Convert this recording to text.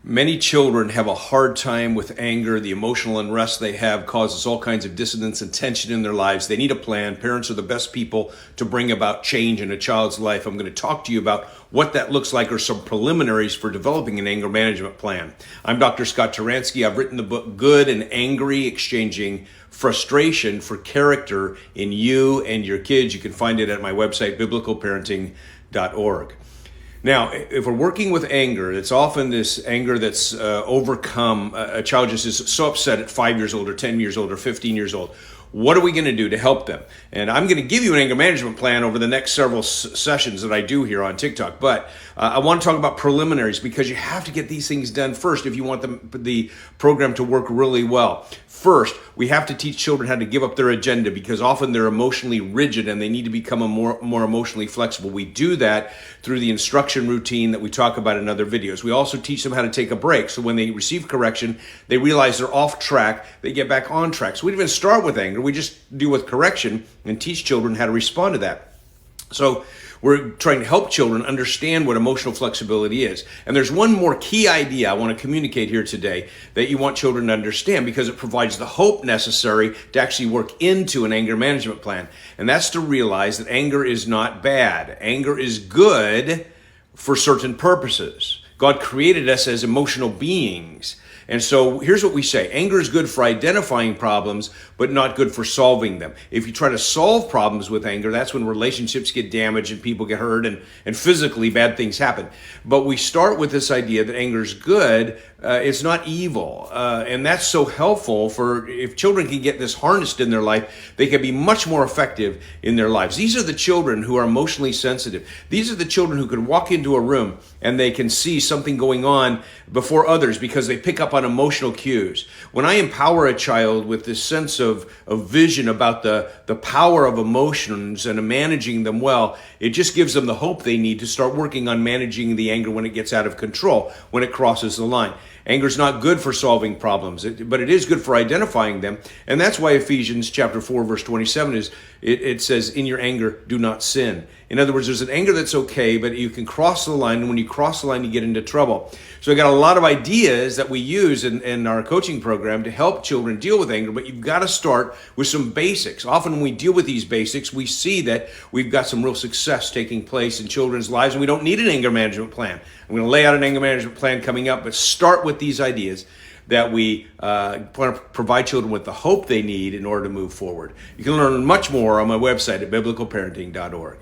Many children have a hard time with anger. The emotional unrest they have causes all kinds of dissonance and tension in their lives. They need a plan. Parents are the best people to bring about change in a child's life. I'm going to talk to you about what that looks like or some preliminaries for developing an anger management plan. I'm Dr. Scott Turansky. I've written the book Good and Angry, Exchanging Frustration for Character in You and Your Kids. You can find it at my website, biblicalparenting.org. Now, if we're working with anger, it's often this anger that's overcome. A child just is so upset at 5 years old or 10 years old or 15 years old. What are we going to do to help them? And I'm going to give you an anger management plan over the next several sessions that I do here on TikTok. But I want to talk about preliminaries because you have to get these things done first if you want the program to work really well. First, we have to teach children how to give up their agenda because often they're emotionally rigid and they need to become more emotionally flexible. We do that through the instruction routine that we talk about in other videos. We also teach them how to take a break. So when they receive correction, they realize they're off track, they get back on track. So we don't even start with anger. We just deal with correction and teach children how to respond to that. So we're trying to help children understand what emotional flexibility is. And there's one more key idea I want to communicate here today that you want children to understand because it provides the hope necessary to actually work into an anger management plan. And that's to realize that anger is not bad. Anger is good for certain purposes. God created us as emotional beings. And so here's what we say. Anger is good for identifying problems, but not good for solving them. If you try to solve problems with anger, that's when relationships get damaged and people get hurt and physically bad things happen. But we start with this idea that anger is good. It's not evil. And that's so helpful for if children can get this harnessed in their life, they can be much more effective in their lives. These are the children who are emotionally sensitive. These are the children who can walk into a room and they can see something going on before others because they pick up on emotional cues. When I empower a child with this sense of vision about the power of emotions and managing them well, it just gives them the hope they need to start working on managing the anger when it gets out of control, when it crosses the line. Anger is not good for solving problems, but it is good for identifying them. And that's why Ephesians chapter 4, verse 27 it says, in your anger, do not sin. In other words, there's an anger that's okay, but you can cross the line. And when you cross the line, you get into trouble. So I got a lot of ideas that we use in our coaching program to help children deal with anger, but you've got to start with some basics. Often when we deal with these basics, we see that we've got some real success taking place in children's lives, and we don't need an anger management plan. I'm going to lay out an anger management plan coming up, but start with these ideas that we want to provide children with the hope they need in order to move forward. You can learn much more on my website at biblicalparenting.org.